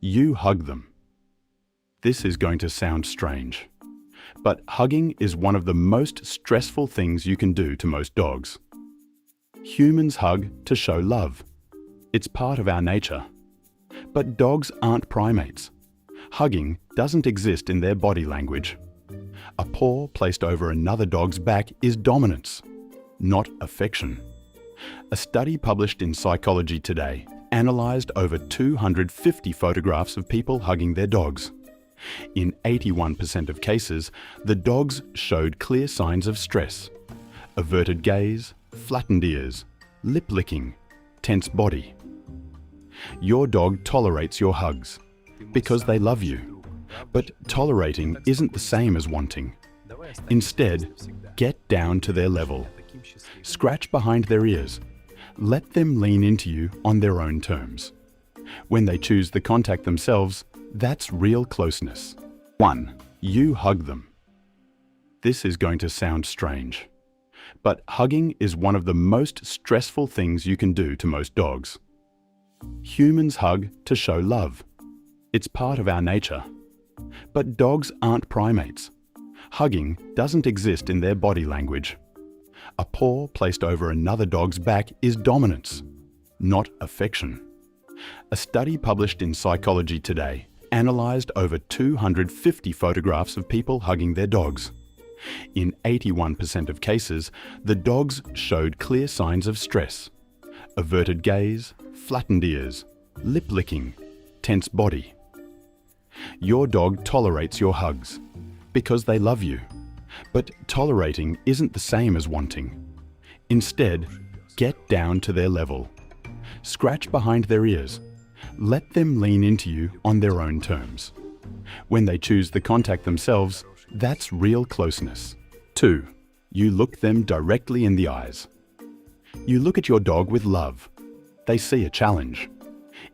You hug them. This is going to sound strange, but hugging is one of the most stressful things you can do to most dogs. Humans hug to show love. It's part of our nature. But dogs aren't primates. Hugging doesn't exist in their body language. A paw placed over another dog's back is dominance, not affection. A study published in Psychology Today analyzed over 250 photographs of people hugging their dogs. In 81% of cases, the dogs showed clear signs of stress: averted gaze, flattened ears, lip licking, tense body. Your dog tolerates your hugs because they love you. But tolerating isn't the same as wanting. Instead, get down to their level. Scratch behind their ears. Let them lean into you on their own terms. When they choose the contact themselves, that's real closeness. 1. You hug them. This is going to sound strange, but hugging is one of the most stressful things you can do to most dogs. Humans hug to show love. It's part of our nature. But dogs aren't primates. Hugging doesn't exist in their body language. A paw placed over another dog's back is dominance, not affection. A study published in Psychology Today analyzed over 250 photographs of people hugging their dogs. In 81% of cases, the dogs showed clear signs of stress: averted gaze, flattened ears, lip licking, tense body. Your dog tolerates your hugs because they love you. But tolerating isn't the same as wanting. Instead, get down to their level. Scratch behind their ears. Let them lean into you on their own terms. When they choose the contact themselves, that's real closeness. 2. You look them directly in the eyes. You look at your dog with love. They see a challenge.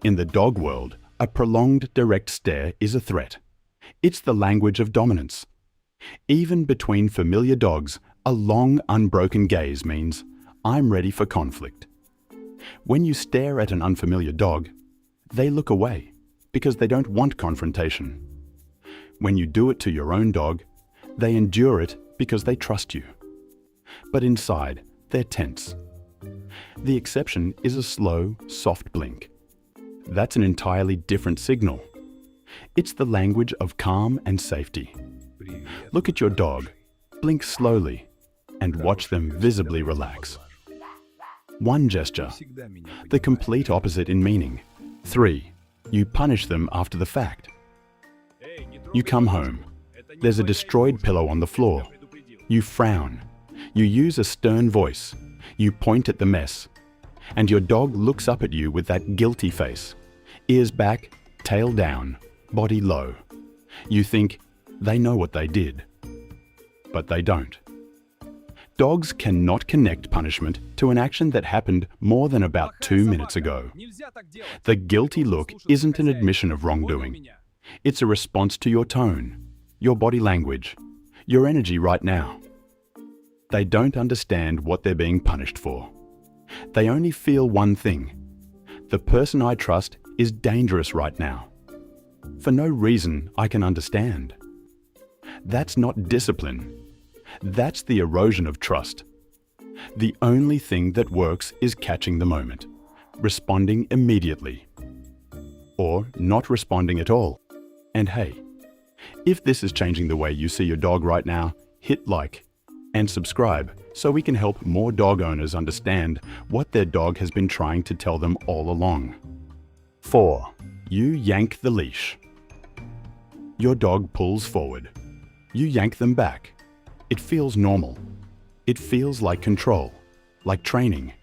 In the dog world, a prolonged direct stare is a threat. It's the language of dominance. Even between familiar dogs, a long, unbroken gaze means, "I'm ready for conflict." When you stare at an unfamiliar dog, they look away because they don't want confrontation. When you do it to your own dog, they endure it because they trust you. But inside, they're tense. The exception is a slow, soft blink. That's an entirely different signal. It's the language of calm and safety. Look at your dog, blink slowly, and watch them visibly relax. One gesture, the complete opposite in meaning. 3. You punish them after the fact. You come home. There's a destroyed pillow on the floor. You frown. You use a stern voice. You point at the mess. And your dog looks up at you with that guilty face. Ears back, tail down, body low. You think, they know what they did. But they don't. Dogs cannot connect punishment to an action that happened more than about 2 minutes ago. The guilty look isn't an admission of wrongdoing. It's a response to your tone, your body language, your energy right now. They don't understand what they're being punished for. They only feel one thing: the person I trust is dangerous right now. For no reason I can understand. That's not discipline. That's the erosion of trust. The only thing that works is catching the moment, responding immediately, or not responding at all. And hey, if this is changing the way you see your dog right now, hit like and subscribe so we can help more dog owners understand what their dog has been trying to tell them all along. 4. You yank the leash. Your dog pulls forward. You yank them back. It feels normal. It feels like control, like training.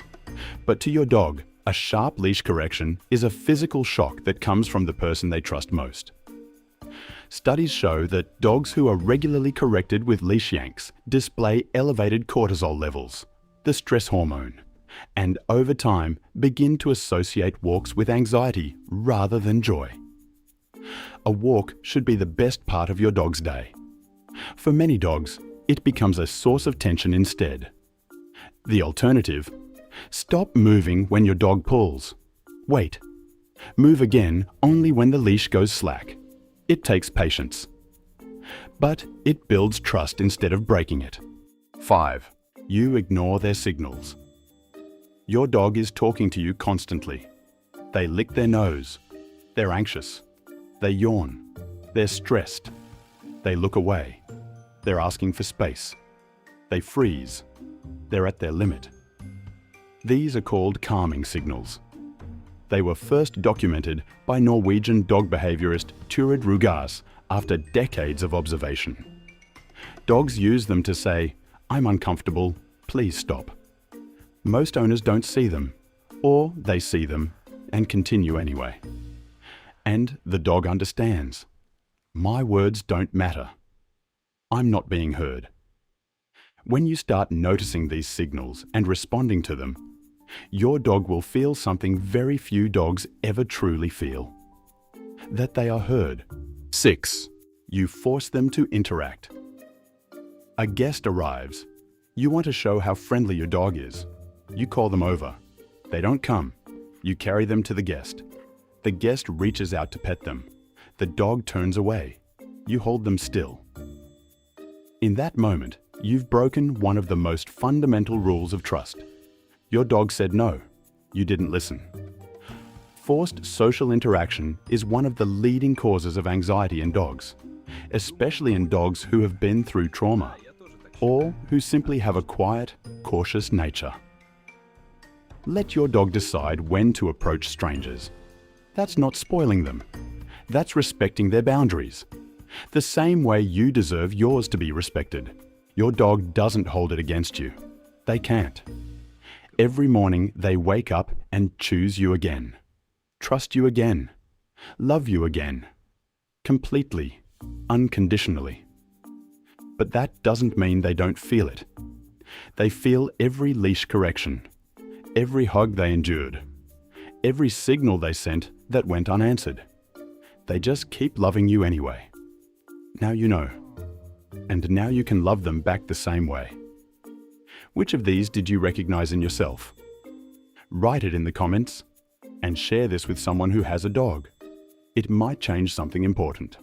But to your dog, a sharp leash correction is a physical shock that comes from the person they trust most. Studies show that dogs who are regularly corrected with leash yanks display elevated cortisol levels, the stress hormone, and over time begin to associate walks with anxiety rather than joy. A walk should be the best part of your dog's day. For many dogs, it becomes a source of tension instead. The alternative: stop moving when your dog pulls. Wait. Move again only when the leash goes slack. It takes patience. But it builds trust instead of breaking it. 5. You ignore their signals. Your dog is talking to you constantly. They lick their nose. They're anxious. They yawn. They're stressed. They look away. They're asking for space. They freeze. They're at their limit. These are called calming signals. They were first documented by Norwegian dog behaviorist Turid Rugas after decades of observation. Dogs use them to say, "I'm uncomfortable, please stop." Most owners don't see them, or they see them and continue anyway. And the dog understands. My words don't matter. I'm not being heard. When you start noticing these signals and responding to them, your dog will feel something very few dogs ever truly feel: that they are heard. 6. You force them to interact. A guest arrives. You want to show how friendly your dog is. You call them over. They don't come. You carry them to the guest. The guest reaches out to pet them. The dog turns away. You hold them still. In that moment, you've broken one of the most fundamental rules of trust. Your dog said no. You didn't listen. Forced social interaction is one of the leading causes of anxiety in dogs, especially in dogs who have been through trauma or who simply have a quiet, cautious nature. Let your dog decide when to approach strangers. That's not spoiling them. That's respecting their boundaries. The same way you deserve yours to be respected. Your dog doesn't hold it against you. They can't. Every morning they wake up and choose you again. Trust you again. Love you again. Completely, unconditionally. But that doesn't mean they don't feel it. They feel every leash correction, every hug they endured, every signal they sent that went unanswered. They just keep loving you anyway. Now you know. And now you can love them back the same way. Which of these did you recognize in yourself? Write it in the comments and share this with someone who has a dog. It might change something important.